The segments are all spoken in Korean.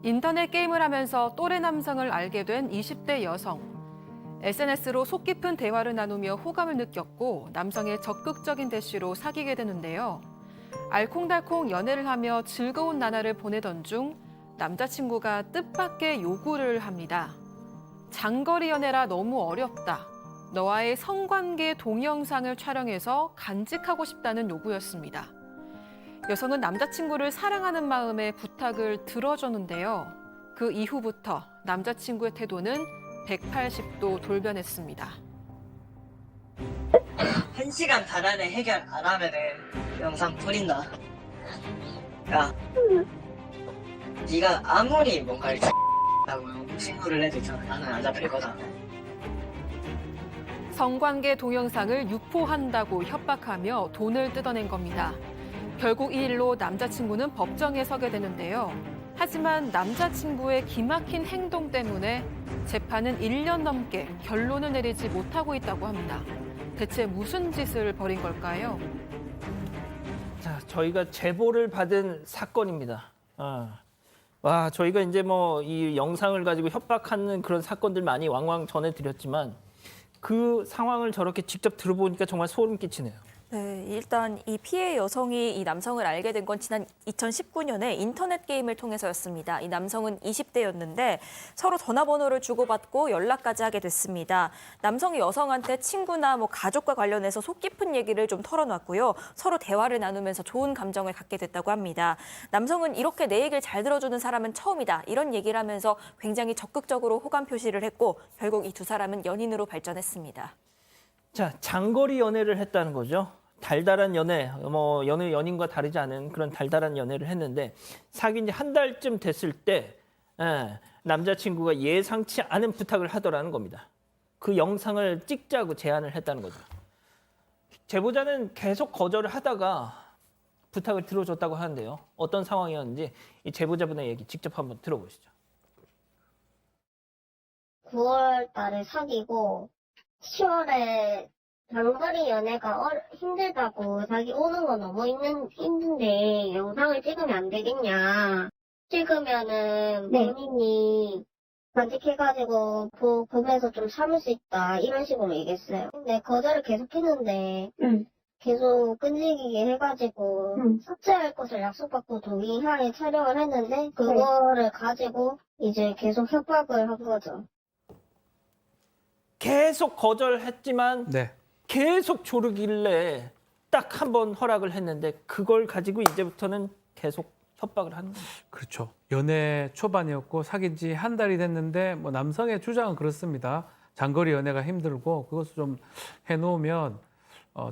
인터넷 게임을 하면서 또래 남성을 알게 된 20대 여성. SNS로 속 깊은 대화를 나누며 호감을 느꼈고 남성의 적극적인 대시로 사귀게 되는데요. 알콩달콩 연애를 하며 즐거운 나날을 보내던 중 남자친구가 뜻밖의 요구를 합니다. 장거리 연애라 너무 어렵다. 너와의 성관계 동영상을 촬영해서 간직하고 싶다는 요구였습니다. 여성은 남자친구를 사랑하는 마음에 부탁을 들어줬는데요. 그 이후부터 남자친구의 태도는 180도 돌변했습니다. 1시간 반 안에 해결 안 하면은 영상 뿌린다. 야, 네가 아무리 뭔가를 하고 신고를 해도 있잖아. 나는 안 잡힐 거다. 성관계 동영상을 유포한다고 협박하며 돈을 뜯어낸 겁니다. 결국 이 일로 남자친구는 법정에 서게 되는데요. 하지만 남자친구의 기막힌 행동 때문에 재판은 1년 넘게 결론을 내리지 못하고 있다고 합니다. 대체 무슨 짓을 벌인 걸까요? 자, 저희가 제보를 받은 사건입니다. 와, 저희가 이제 뭐 이 영상을 가지고 협박하는 그런 사건들 많이 왕왕 전해드렸지만 그 상황을 저렇게 직접 들어보니까 정말 소름 끼치네요. 네, 일단 이 피해 여성이 이 남성을 알게 된 건 지난 2019년에 인터넷 게임을 통해서였습니다. 이 남성은 20대였는데 서로 전화번호를 주고받고 연락까지 하게 됐습니다. 남성이 여성한테 친구나 뭐 가족과 관련해서 속 깊은 얘기를 좀 털어놨고요. 서로 대화를 나누면서 좋은 감정을 갖게 됐다고 합니다. 남성은 이렇게 내 얘기를 잘 들어주는 사람은 처음이다. 이런 얘기를 하면서 굉장히 적극적으로 호감 표시를 했고 결국 이 두 사람은 연인으로 발전했습니다. 자, 장거리 연애를 했다는 거죠. 달달한 연애, 뭐 연인과 다르지 않은 그런 달달한 연애를 했는데 사귄 지 한 달쯤 됐을 때 남자친구가 예상치 않은 부탁을 하더라는 겁니다. 그 영상을 찍자고 제안을 했다는 거죠. 제보자는 계속 거절을 하다가 부탁을 들어줬다고 하는데요. 어떤 상황이었는지 이 제보자분의 얘기 직접 한번 들어보시죠. 9월 달에 사귀고 10월에 장거리 연애가 힘들다고 자기 오는 거 너무 힘든데 영상을 찍으면 안 되겠냐. 찍으면은 본인이 간직해가지고 보면서 좀 참을 수 있다. 이런 식으로 얘기했어요. 근데 거절을 계속 했는데 계속 끈질기게 해가지고 삭제할 것을 약속받고 동의하에 촬영을 했는데 그거를 가지고 이제 계속 협박을 한 거죠. 계속 거절했지만 네. 계속 조르길래 딱 한 번 허락을 했는데 그걸 가지고 이제부터는 계속 협박을 하는 거예요. 그렇죠. 연애 초반이었고 사귄 지 한 달이 됐는데 뭐 남성의 주장은 그렇습니다. 장거리 연애가 힘들고 그것을 좀 해놓으면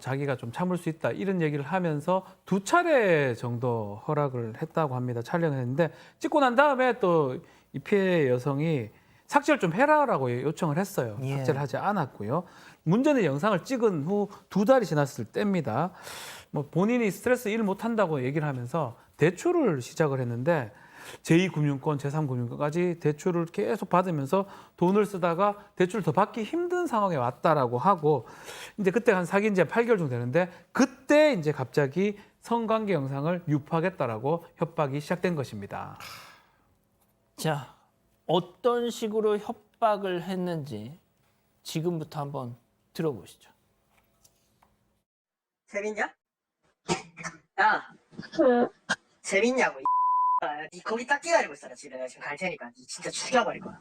자기가 좀 참을 수 있다 이런 얘기를 하면서 2차례 정도 허락을 했다고 합니다. 촬영을 했는데 찍고 난 다음에 또 이 피해 여성이 삭제를 좀 해라라고 요청을 했어요. 예. 삭제를 하지 않았고요. 문제는 영상을 찍은 후 2달이 지났을 때입니다. 뭐 본인이 스트레스 일 못한다고 얘기를 하면서 대출을 시작을 했는데 제2금융권, 제3금융권까지 대출을 계속 받으면서 돈을 쓰다가 대출을 더 받기 힘든 상황에 왔다라고 하고 이제 그때 한 사귄 지 8개월 정도 되는데 그때 이제 갑자기 성관계 영상을 유포하겠다라고 협박이 시작된 것입니다. 자, 어떤 식으로 협박을 했는지 지금부터 한번 들어보시죠. 재밌냐? 야, 재밌냐고 니 거기 딱 기다리고 있어라. 집에 내가 지금 갈 테니까 니 진짜 죽여버릴 거야.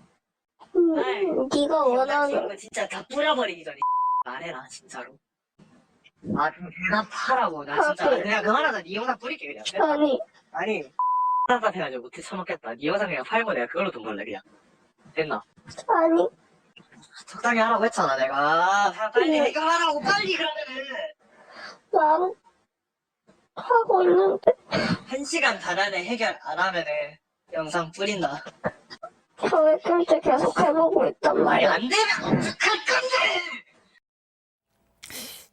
네가 원하는 거 진짜 다 뿌려버리기 전에 말해라 진짜로. 아 좀 대답하라고. 나 진짜 그냥 그만하자. 니 영상 뿌릴게 그냥. 아니 답답해가지고 못해 처먹겠다. 니 영상 그냥 팔고 내가 그걸로 돈 벌래 그냥. 됐나? 아니 적당히 하라고 했잖아 내가. 빨리 해결하라고 빨리 그러면은. 난 하고 있는데 1시간 반 안에 해결 안 하면은 영상 뿌린다. 저했을 때 계속 해보고 있단 말이야. 안 되면 어떡할 건데?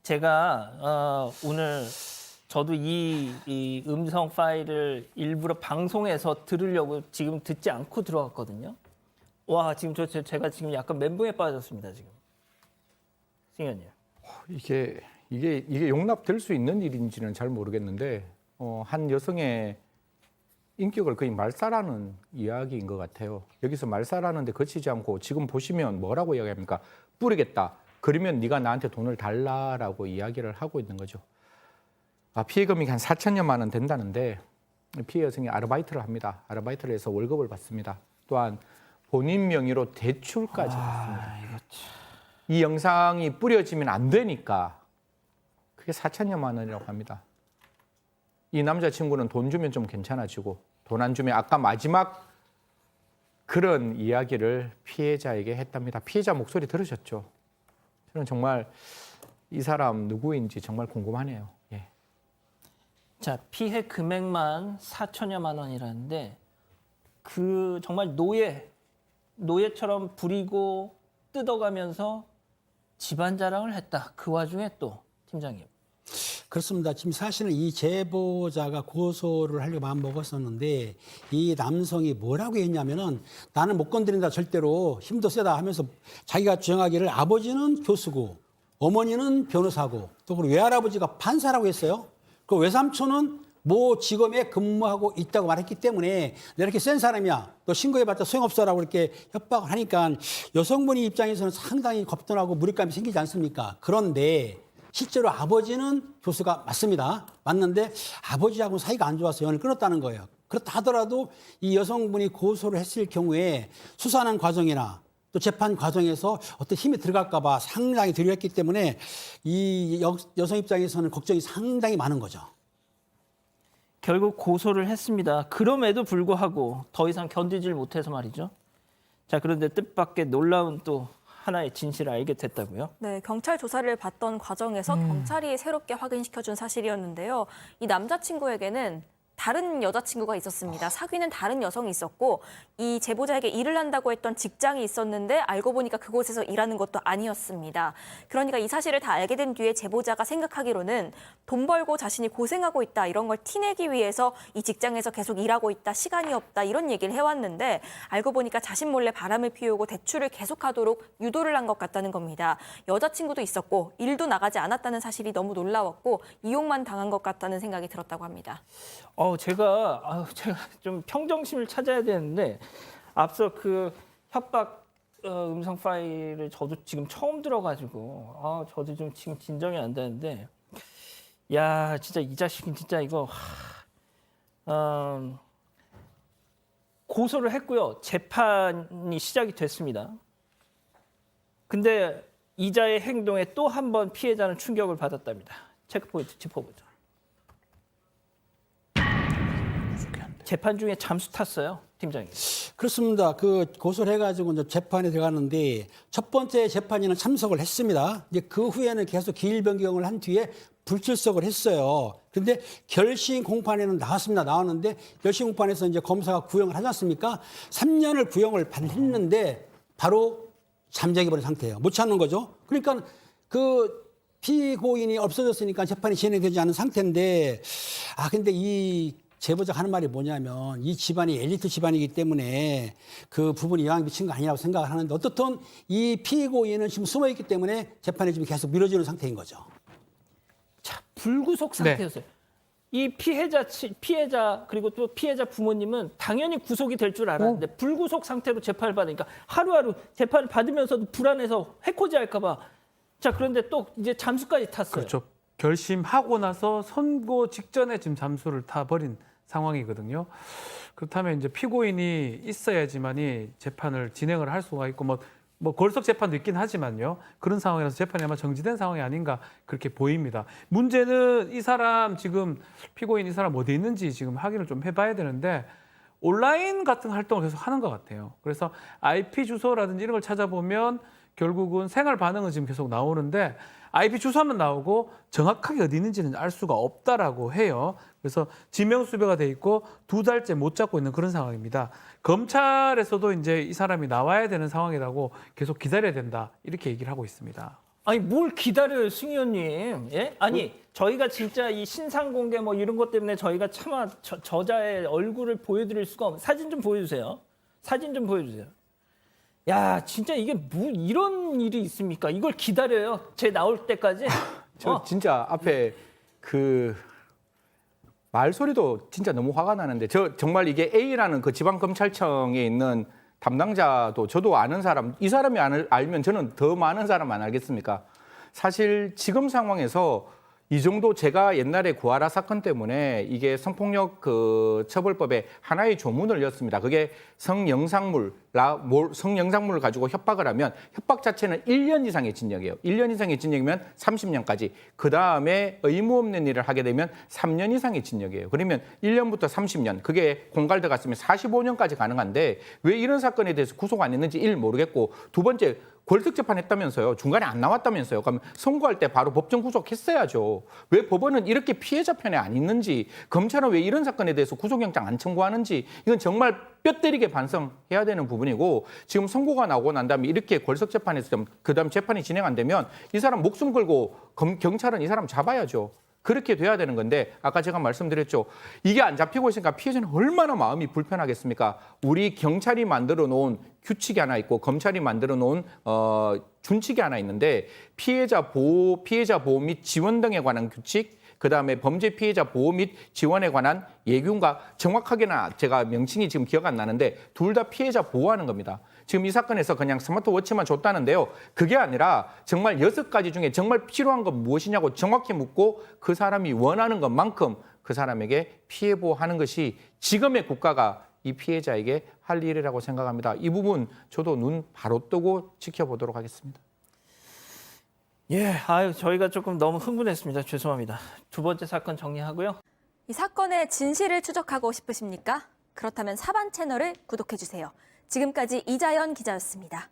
제가 오늘 저도 이 음성 파일을 일부러 방송에서 들으려고 지금 듣지 않고 들어왔거든요. 와, 지금 제가 지금 약간 멘붕에 빠졌습니다, 지금. 승현님. 이게 용납될 수 있는 일인지는 잘 모르겠는데 한 여성의 인격을 거의 말살하는 이야기인 것 같아요. 여기서 말살하는데 그치지 않고 지금 보시면 뭐라고 이야기합니까? 뿌리겠다. 그러면 네가 나한테 돈을 달라라고 이야기를 하고 있는 거죠. 피해 금액이 한 4천여만 원 된다는데 피해 여성이 아르바이트를 합니다. 아르바이트를 해서 월급을 받습니다. 또한 본인 명의로 대출까지 받습니다. 이 영상이 뿌려지면 안 되니까 그게 4천여만 원이라고 합니다. 이 남자친구는 돈 주면 좀 괜찮아지고 돈 안 주면 아까 마지막 그런 이야기를 피해자에게 했답니다. 피해자 목소리 들으셨죠? 저는 정말 이 사람 누구인지 정말 궁금하네요. 예. 자, 피해 금액만 4천여만 원이라는데 그 정말 노예처럼 부리고 뜯어가면서 집안 자랑을 했다. 그 와중에 또 팀장님. 그렇습니다. 지금 사실은 이 제보자가 고소를 하려고 마음 먹었었는데 이 남성이 뭐라고 했냐면은 나는 못 건드린다 절대로 힘도 세다 하면서 자기가 주장하기를 아버지는 교수고 어머니는 변호사고 또 그리고 외할아버지가 판사라고 했어요. 그 외삼촌은 모 지검에 근무하고 있다고 말했기 때문에 내가 이렇게 센 사람이야. 너 신고해봤자 소용없어라고 이렇게 협박을 하니까 여성분이 입장에서는 상당히 겁도 무력감이 생기지 않습니까? 그런데 실제로 아버지는 교수가 맞습니다. 맞는데 아버지하고 사이가 안 좋아서 연을 끊었다는 거예요. 그렇다 하더라도 이 여성분이 고소를 했을 경우에 수사하는 과정이나 또 재판 과정에서 어떤 힘이 들어갈까 봐 상당히 두려웠기 때문에 이 여성 입장에서는 걱정이 상당히 많은 거죠. 결국 고소를 했습니다. 그럼에도 불구하고 더 이상 견디질 못해서 말이죠. 자, 그런데 뜻밖의 놀라운 또 하나의 진실을 알게 됐다고요? 네, 경찰 조사를 받던 과정에서 경찰이 새롭게 확인시켜준 사실이었는데요. 이 남자친구에게는 다른 여자친구가 있었습니다. 사귀는 다른 여성이 있었고 이 제보자에게 일을 한다고 했던 직장이 있었는데 알고 보니까 그곳에서 일하는 것도 아니었습니다. 그러니까 이 사실을 다 알게 된 뒤에 제보자가 생각하기로는 돈 벌고 자신이 고생하고 있다 이런 걸 티내기 위해서 이 직장에서 계속 일하고 있다, 시간이 없다 이런 얘기를 해왔는데 알고 보니까 자신 몰래 바람을 피우고 대출을 계속하도록 유도를 한 것 같다는 겁니다. 여자친구도 있었고 일도 나가지 않았다는 사실이 너무 놀라웠고 이용만 당한 것 같다는 생각이 들었다고 합니다. 제가 좀 평정심을 찾아야 되는데 앞서 그 협박 음성 파일을 저도 지금 처음 들어가지고 저도 좀 지금 진정이 안 되는데 야 진짜 이 자식은 진짜 이거 고소를 했고요. 재판이 시작이 됐습니다. 근데 이자의 행동에 또 한 번 피해자는 충격을 받았답니다. 체크포인트 짚어보죠. 재판 중에 잠수 탔어요, 팀장님. 그렇습니다. 그 고소를 해가지고 이제 재판에 들어가는데 첫 번째 재판에는 참석을 했습니다. 이제 그 후에는 계속 기일 변경을 한 뒤에 불출석을 했어요. 그런데 결심 공판에는 나왔는데 결심 공판에서 이제 검사가 구형을 하지 않습니까? 3년을 구형을 받았는데 바로 잠적해 버린 상태예요. 못 찾는 거죠. 그러니까 그 피고인이 없어졌으니까 재판이 진행되지 않은 상태인데 근데 이 제보자가 하는 말이 뭐냐면 이 집안이 엘리트 집안이기 때문에 그 부분이 영향 미친 거 아니라고 생각을 하는데 어떻든 이 피고인은 지금 숨어있기 때문에 재판이 지금 계속 미뤄지는 상태인 거죠. 자, 불구속 상태였어요. 이 피해자 그리고 또 피해자 부모님은 당연히 구속이 될 줄 알았는데 불구속 상태로 재판을 받으니까 하루하루 재판을 받으면서도 불안해서 해코지 할까 봐. 자, 그런데 또 이제 잠수까지 탔어요. 그렇죠. 결심하고 나서 선고 직전에 지금 잠수를 타버린 상황이거든요. 그렇다면 이제 피고인이 있어야지만이 재판을 진행을 할 수가 있고 뭐 걸석 재판도 있긴 하지만요. 그런 상황이라서 재판이 아마 정지된 상황이 아닌가 그렇게 보입니다. 문제는 이 사람 지금 피고인 이 사람 어디 있는지 지금 확인을 좀 해봐야 되는데 온라인 같은 활동을 계속 하는 것 같아요. 그래서 IP 주소라든지 이런 걸 찾아보면 결국은 생활 반응은 지금 계속 나오는데 IP 주소만 나오고 정확하게 어디 있는지는 알 수가 없다라고 해요. 그래서 지명수배가 돼 있고 2달째 못 잡고 있는 그런 상황입니다. 검찰에서도 이제 이 사람이 나와야 되는 상황이라고 계속 기다려야 된다 이렇게 얘기를 하고 있습니다. 아니 뭘 기다려요, 승 의원님? 예? 아니 저희가 진짜 이 신상 공개 뭐 이런 것 때문에 저희가 차마 저자의 얼굴을 보여드릴 수가 없는 사진 좀 보여주세요. 사진 좀 보여주세요. 야, 진짜 이게 뭐 이런 일이 있습니까? 이걸 기다려요? 제 나올 때까지? 저 진짜 앞에 그 말소리도 진짜 너무 화가 나는데 저 정말 이게 A라는 그 지방검찰청에 있는 담당자도 저도 아는 사람, 이 사람이 알면 저는 더 많은 사람 안 알겠습니까? 사실 지금 상황에서 이 정도 제가 옛날에 구하라 사건 때문에 이게 성폭력 그 처벌법에 하나의 조문을 였습니다. 그게 성영상물을 가지고 협박을 하면 협박 자체는 1년 이상의 징역이에요. 1년 이상의 징역이면 30년까지. 그다음에 의무 없는 일을 하게 되면 3년 이상의 징역이에요. 그러면 1년부터 30년. 그게 공갈대 갔으면 45년까지 가능한데 왜 이런 사건에 대해서 구속 안 했는지 모르겠고 두 번째 골석재판했다면서요. 중간에 안 나왔다면서요. 그럼 선고할 때 바로 법정 구속했어야죠. 왜 법원은 이렇게 피해자 편에 안 있는지, 검찰은 왜 이런 사건에 대해서 구속영장 안 청구하는지 이건 정말 뼈 때리게 반성해야 되는 부분이고 지금 선고가 나오고 난 다음에 이렇게 골석재판에서 그다음 재판이 진행 안 되면 이 사람 목숨 걸고 경찰은 이 사람 잡아야죠. 그렇게 돼야 되는 건데 아까 제가 말씀드렸죠. 이게 안 잡히고 있으니까 피해자는 얼마나 마음이 불편하겠습니까? 우리 경찰이 만들어 놓은 규칙이 하나 있고 검찰이 만들어 놓은 준칙이 하나 있는데 피해자 보호 및 지원 등에 관한 규칙, 그다음에 범죄 피해자 보호 및 지원에 관한 예규가 정확하게는 제가 명칭이 지금 기억 안 나는데 둘 다 피해자 보호하는 겁니다. 지금 이 사건에서 그냥 스마트워치만 줬다는데요. 그게 아니라 정말 6가지 중에 정말 필요한 건 무엇이냐고 정확히 묻고 그 사람이 원하는 것만큼 그 사람에게 피해 보호하는 것이 지금의 국가가 이 피해자에게 할 일이라고 생각합니다. 이 부분 저도 눈 바로 뜨고 지켜보도록 하겠습니다. 예, 저희가 조금 너무 흥분했습니다. 죄송합니다. 두 번째 사건 정리하고요. 이 사건의 진실을 추적하고 싶으십니까? 그렇다면 사반 채널을 구독해주세요. 지금까지 이자연 기자였습니다.